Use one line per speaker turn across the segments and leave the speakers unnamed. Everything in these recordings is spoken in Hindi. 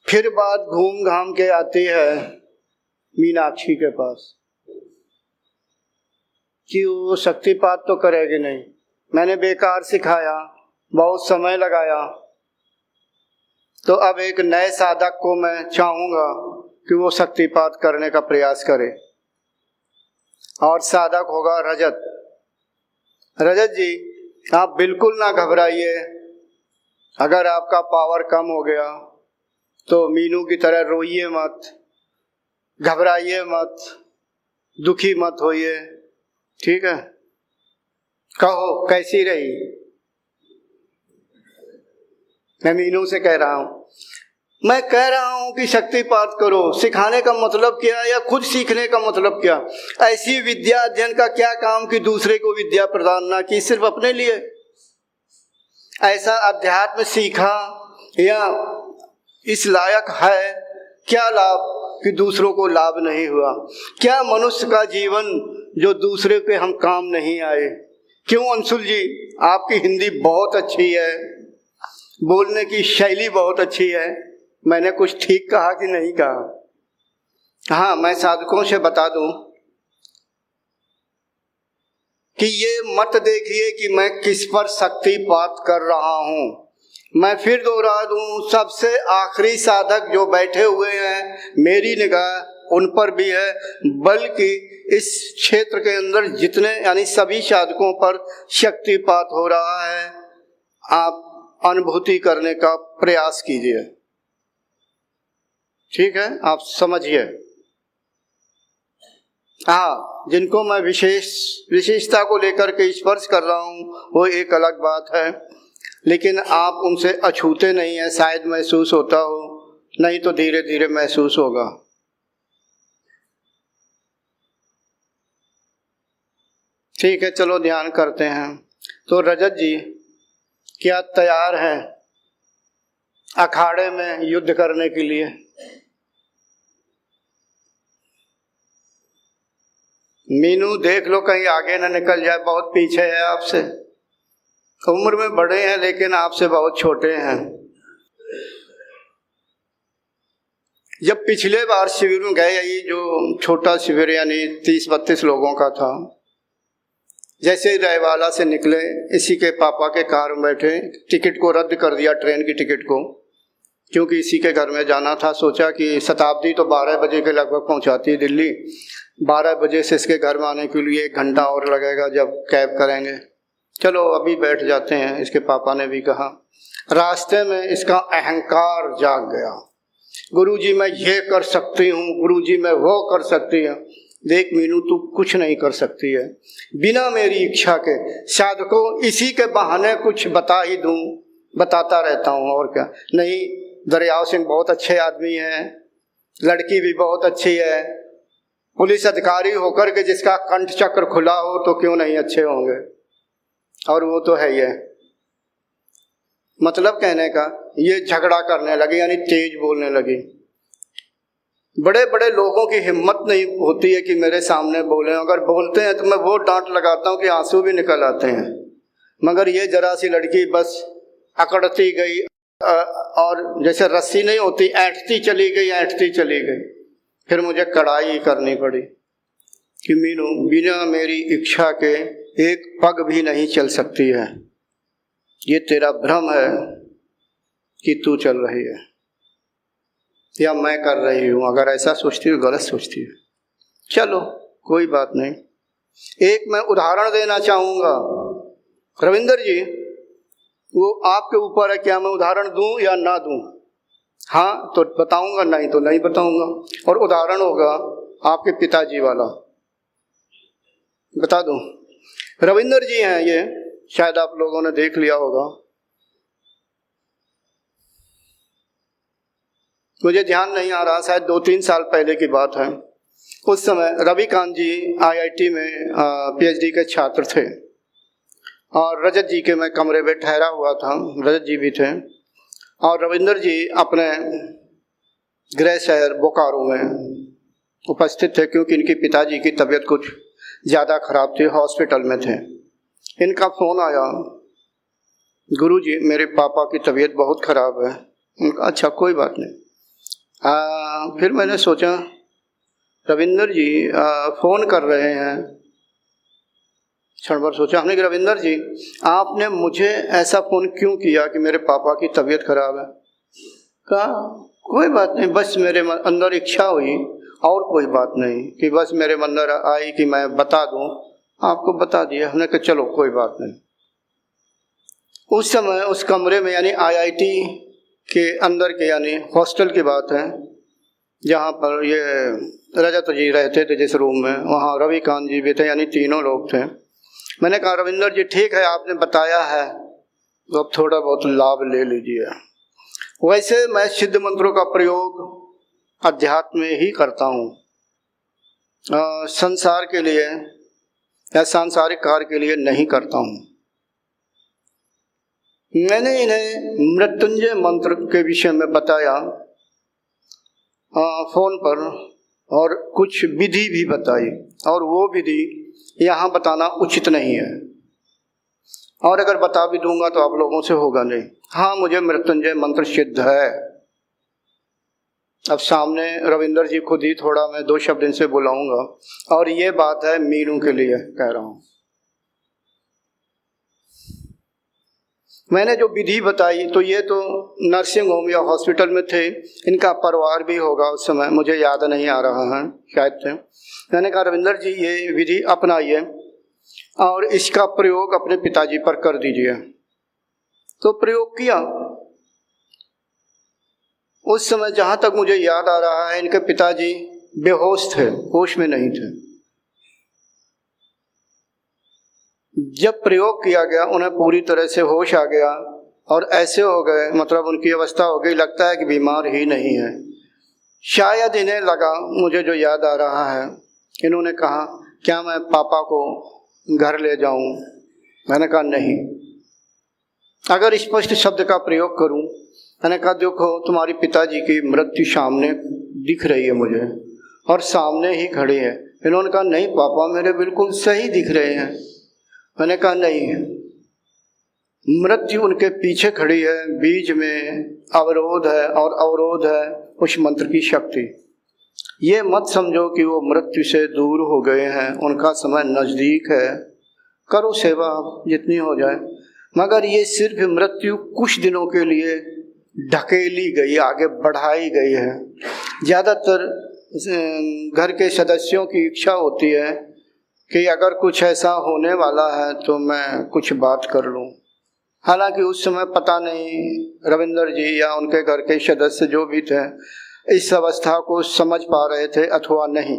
फिर बात घूम घाम के आती है मीनाक्षी के पास कि वो शक्तिपात तो करेगी नहीं, मैंने बेकार सिखाया, बहुत समय लगाया, तो अब एक नए साधक को मैं चाहूंगा कि वो शक्तिपात करने का प्रयास करे, और साधक होगा रजत। रजत जी, आप बिल्कुल ना घबराइए, अगर आपका पावर कम हो गया तो मीनू की तरह रोइए मत, घबराइए मत, दुखी मत होइए, ठीक है? कहो कैसी रही? मैं मीनू से कह रहा हूं, मैं कह रहा हूं कि शक्तिपात करो। सिखाने का मतलब क्या या खुद सीखने का मतलब क्या? ऐसी विद्या अध्ययन का क्या काम कि दूसरे को विद्या प्रदान ना की, सिर्फ अपने लिए? ऐसा अध्यात्म सीखा या इस लायक है, क्या लाभ कि दूसरों को लाभ नहीं हुआ? क्या मनुष्य का जीवन जो दूसरे के हम काम नहीं आए? क्यों अंशुल जी, आपकी हिंदी बहुत अच्छी है, बोलने की शैली बहुत अच्छी है, मैंने कुछ ठीक कहा कि नहीं कहा? हाँ, मैं साधकों से बता दूं कि ये मत देखिए कि मैं किस पर शक्तिपात कर रहा हूं। मैं फिर दोहरा दूं, सबसे आखिरी साधक जो बैठे हुए हैं मेरी निगाह उन पर भी है, बल्कि इस क्षेत्र के अंदर जितने यानी सभी साधकों पर शक्तिपात हो रहा है। आप अनुभूति करने का प्रयास कीजिए, ठीक है? आप समझिए। हाँ, जिनको मैं विशेषता को लेकर के स्पर्श कर रहा हूँ वो एक अलग बात है, लेकिन आप उनसे अछूते नहीं है, शायद महसूस होता हो, नहीं तो धीरे धीरे महसूस होगा। ठीक है, चलो ध्यान करते हैं। तो रजत जी, क्या तैयार हैं अखाड़े में युद्ध करने के लिए? मीनू देख लो कहीं आगे ना निकल जाए, बहुत पीछे है आपसे। उम्र में बड़े हैं लेकिन आपसे बहुत छोटे हैं। जब पिछले बार शिविर में गए, ये जो छोटा शिविर यानी 30-32 लोगों का था, जैसे ही रायवाला से निकले, इसी के पापा के कार में बैठे, टिकट को रद्द कर दिया, ट्रेन की टिकट को, क्योंकि इसी के घर में जाना था। सोचा कि शताब्दी तो 12 बजे के लगभग पहुंचाती है दिल्ली, 12 बजे से इसके घर में आने के लिए 1 घंटा और लगेगा जब कैब करेंगे, चलो अभी बैठ जाते हैं। इसके पापा ने भी कहा। रास्ते में इसका अहंकार जाग गया, गुरुजी मैं ये कर सकती हूँ, गुरुजी मैं वो कर सकती हूँ। देख मीनू, तू कुछ नहीं कर सकती है बिना मेरी इच्छा के। साधकों इसी के बहाने कुछ बता ही दूं, बताता रहता हूँ, और क्या नहीं। दरियाव सिंह बहुत अच्छे आदमी हैं, लड़की भी बहुत अच्छी है, पुलिस अधिकारी होकर के जिसका कंठ चक्र खुला हो तो क्यों नहीं अच्छे होंगे, और वो तो है ही है। मतलब कहने का, ये झगड़ा करने लगी यानी तेज बोलने लगी। बड़े बड़े लोगों की हिम्मत नहीं होती है कि मेरे सामने बोले, अगर बोलते हैं तो मैं वो डांट लगाता हूँ कि आंसू भी निकल आते हैं। मगर ये जरा सी लड़की बस अकड़ती गई, और जैसे रस्सी नहीं होती, ऐंठती चली गई। फिर मुझे कड़ाई करनी पड़ी कि मीनू, बिना मेरी इच्छा के एक पग भी नहीं चल सकती है। ये तेरा भ्रम है कि तू चल रही है या मैं कर रही हूं। अगर ऐसा सोचती हो, गलत सोचती हो। चलो कोई बात नहीं। एक मैं उदाहरण देना चाहूंगा रविंदर जी, वो आपके ऊपर है, क्या मैं उदाहरण दूं या ना दूं? हाँ तो बताऊंगा, नहीं तो नहीं बताऊंगा। और उदाहरण होगा आपके पिताजी वाला, बता दूं। रविंदर जी हैं ये, शायद आप लोगों ने देख लिया होगा, मुझे ध्यान नहीं आ रहा, शायद 2-3 साल पहले की बात है। उस समय रविकांत जी IIT में PhD के छात्र थे, और रजत जी के मैं कमरे में ठहरा हुआ था, रजत जी भी थे। और रविंदर जी अपने गृह शहर बोकारो में उपस्थित थे, क्योंकि इनके पिताजी की तबीयत कुछ ज़्यादा खराब थी, हॉस्पिटल में थे। इनका फ़ोन आया, गुरुजी मेरे पापा की तबीयत बहुत ख़राब है। उनका अच्छा कोई बात नहीं। फिर मैंने सोचा रविंदर जी फ़ोन कर रहे हैं। क्षण भर सोचा हमने कि रविंदर जी आपने मुझे ऐसा फ़ोन क्यों किया कि मेरे पापा की तबीयत खराब है। कहा कोई बात नहीं, बस मेरे अंदर इच्छा हुई और कोई बात नहीं, कि बस मेरे मन अंदर आई कि मैं बता दूं, आपको बता दिया। हमने कहा चलो कोई बात नहीं। उस समय उस कमरे में यानी आईआईटी के अंदर के यानी हॉस्टल की बात है, जहाँ पर ये रजत जी रहते थे जिस रूम में, वहाँ रविकांत जी भी थे, यानी तीनों लोग थे। मैंने कहा रविंदर जी ठीक है आपने बताया है तो अब थोड़ा बहुत लाभ ले लीजिए। वैसे मैं सिद्ध मंत्रों का प्रयोग अध्यात्म में ही करता हूँ, संसार के लिए या सांसारिक कार्य के लिए नहीं करता हूँ। मैंने इन्हें मृत्युंजय मंत्र के विषय में बताया फोन पर, और कुछ विधि भी बताई, और वो विधि यहाँ बताना उचित नहीं है, और अगर बता भी दूंगा तो आप लोगों से होगा नहीं। हाँ मुझे मृत्युंजय मंत्र सिद्ध है। अब सामने रविंदर जी खुद ही थोड़ा मैं 2 शब्द इनसे बुलाऊंगा, और ये बात है मीनू के लिए कह रहा हूँ। मैंने जो विधि बताई तो ये तो नर्सिंग होम या हॉस्पिटल में थे, इनका परिवार भी होगा उस समय, मुझे याद नहीं आ रहा है, शायद थे। मैंने कहा रविंदर जी ये विधि अपनाइए और इसका प्रयोग अपने पिताजी पर कर दीजिए। तो प्रयोग किया। उस समय जहाँ तक मुझे याद आ रहा है इनके पिताजी बेहोश थे, होश में नहीं थे। जब प्रयोग किया गया उन्हें पूरी तरह से होश आ गया और ऐसे हो गए, मतलब उनकी अवस्था हो गई लगता है कि बीमार ही नहीं है। शायद इन्हें लगा, मुझे जो याद आ रहा है, इन्होंने कहा क्या मैं पापा को घर ले जाऊं। मैंने कहा नहीं। अगर स्पष्ट शब्द का प्रयोग करूं, मैंने कहा देखो तुम्हारी पिताजी की मृत्यु सामने दिख रही है मुझे, और सामने ही खड़ी है। इन्होंने कहा नहीं पापा मेरे बिल्कुल सही दिख रहे हैं। मैंने कहा नहीं, मृत्यु उनके पीछे खड़ी है, बीच में अवरोध है, और अवरोध है उस मंत्र की शक्ति। ये मत समझो कि वो मृत्यु से दूर हो गए हैं, उनका समय नज़दीक है। करो सेवा जितनी हो जाए, मगर ये सिर्फ मृत्यु कुछ दिनों के लिए ढकेली गई, आगे बढ़ाई गई है। ज़्यादातर घर के सदस्यों की इच्छा होती है कि अगर कुछ ऐसा होने वाला है तो मैं कुछ बात कर लूं। हालांकि उस समय पता नहीं रविंदर जी या उनके घर के सदस्य जो भी थे इस अवस्था को समझ पा रहे थे अथवा नहीं,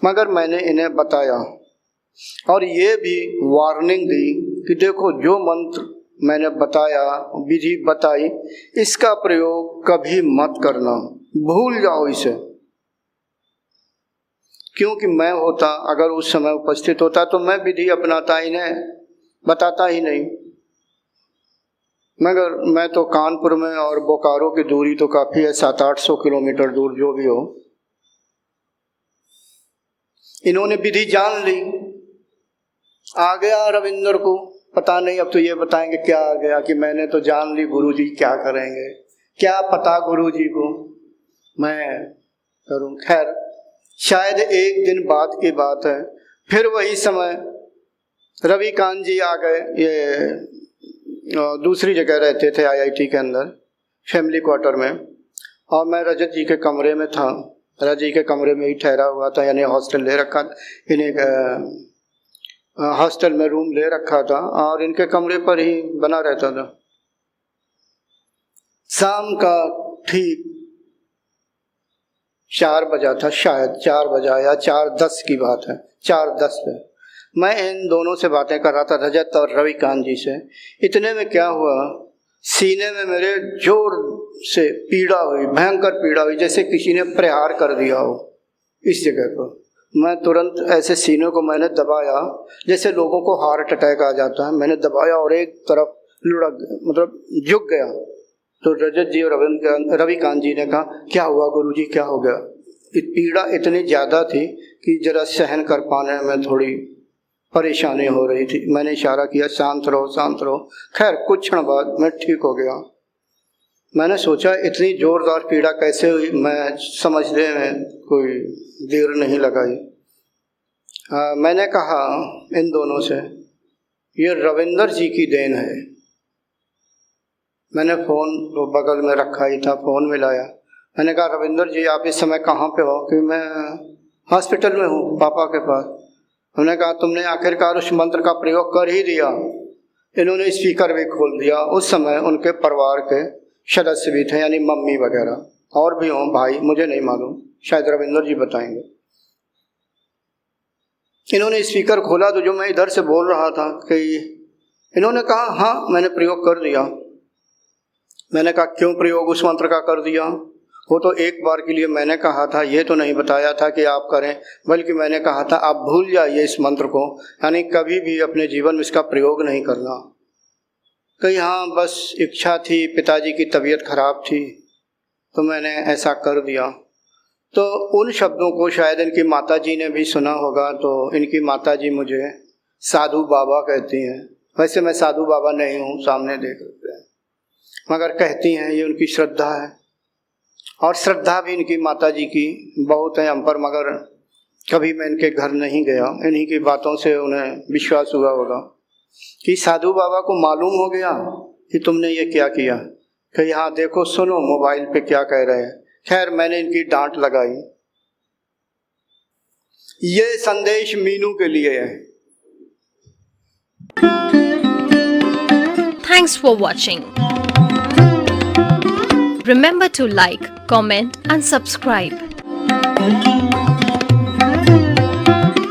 मगर मैंने इन्हें बताया और ये भी वार्निंग दी कि देखो जो मंत्र मैंने बताया, विधि बताई, इसका प्रयोग कभी मत करना, भूल जाओ इसे। क्योंकि मैं होता, अगर उस समय उपस्थित होता तो मैं विधि अपनाता, इन्हें बताता ही नहीं। मगर मैं तो कानपुर में, और बोकारो की दूरी तो काफ़ी है, 700-800 किलोमीटर दूर जो भी हो। इन्होंने विधि जान ली। आ गया रविंदर को पता नहीं, अब तो ये बताएंगे क्या आ गया कि मैंने तो जान ली, गुरुजी क्या करेंगे, क्या पता गुरुजी को मैं करूं। खैर शायद एक दिन बाद की बात है, फिर वही समय रविकांत जी आ गए। ये दूसरी जगह रहते थे आईआईटी के अंदर, फैमिली क्वार्टर में, और मैं रजत जी के कमरे में था। रजत जी के कमरे में ही ठहरा हुआ था, यानी हॉस्टल ले रखा, इन्हें हॉस्टल में रूम ले रखा था और इनके कमरे पर ही बना रहता था। शाम का ठीक 4 बजा था, शायद 4 बजा या 4:10 की बात है, 4:10 पे मैं इन दोनों से बातें कर रहा था, रजत और रविकांत जी से। इतने में क्या हुआ, सीने में मेरे जोर से पीड़ा हुई, भयंकर पीड़ा हुई, जैसे किसी ने प्रहार कर दिया हो इस जगह पर। मैं तुरंत ऐसे सीने को मैंने दबाया जैसे लोगों को हार्ट अटैक आ जाता है। मैंने दबाया और एक तरफ लुढ़क, मतलब झुक गया। तो रजत जी और रविकांत जी ने कहा, क्या हुआ गुरुजी, क्या हो गया? पीड़ा इतनी ज़्यादा थी कि जरा सहन कर पाने में थोड़ी परेशानी हो रही थी। मैंने इशारा किया, शांत रहो शांत रहो। खैर कुछ क्षण बाद मैं ठीक हो गया। मैंने सोचा इतनी ज़ोरदार पीड़ा कैसे हुई, मैं समझने में कोई देर नहीं लगाई। मैंने कहा इन दोनों से, ये रविंदर जी की देन है। मैंने फ़ोन तो बगल में रखा ही था, फ़ोन मिलाया। मैंने कहा, रविंदर जी आप इस समय कहाँ पे हो? कि मैं हॉस्पिटल में हूँ पापा के पास। उन्होंने कहा, तुमने आखिरकार उस मंत्र का प्रयोग कर ही दिया। इन्होंने स्पीकर भी खोल दिया। उस समय उनके परिवार के सदस्य भी थे, यानी मम्मी वगैरह, और भी हों भाई, मुझे नहीं मालूम, शायद रविंदर जी बताएंगे। इन्होंने स्पीकर खोला तो जो मैं इधर से बोल रहा था कि इन्होंने कहा, हाँ मैंने प्रयोग कर दिया। मैंने कहा, क्यों प्रयोग उस मंत्र का कर दिया? वो तो एक बार के लिए मैंने कहा था, ये तो नहीं बताया था कि आप करें, बल्कि मैंने कहा था आप भूल जाइए इस मंत्र को, यानी कभी भी अपने जीवन में इसका प्रयोग नहीं करना। कहीं हाँ बस इच्छा थी, पिताजी की तबीयत खराब थी तो मैंने ऐसा कर दिया। तो उन शब्दों को शायद इनकी माताजी ने भी सुना होगा, तो इनकी माताजी मुझे साधु बाबा कहती हैं। वैसे मैं साधु बाबा नहीं हूँ, सामने देख रहे हैं, मगर कहती हैं, ये उनकी श्रद्धा है। और श्रद्धा भी इनकी माताजी की बहुत है हम पर, मगर कभी मैं इनके घर नहीं गया। इन्हीं की बातों से उन्हें विश्वास हुआ होगा कि साधु बाबा को मालूम हो गया कि तुमने ये क्या किया, कि हाँ देखो सुनो मोबाइल पे क्या कह रहे हैं। खैर मैंने इनकी डांट लगाई। ये संदेश मीनू के लिए है।
Thanks for watching. Remember to like, comment and subscribe.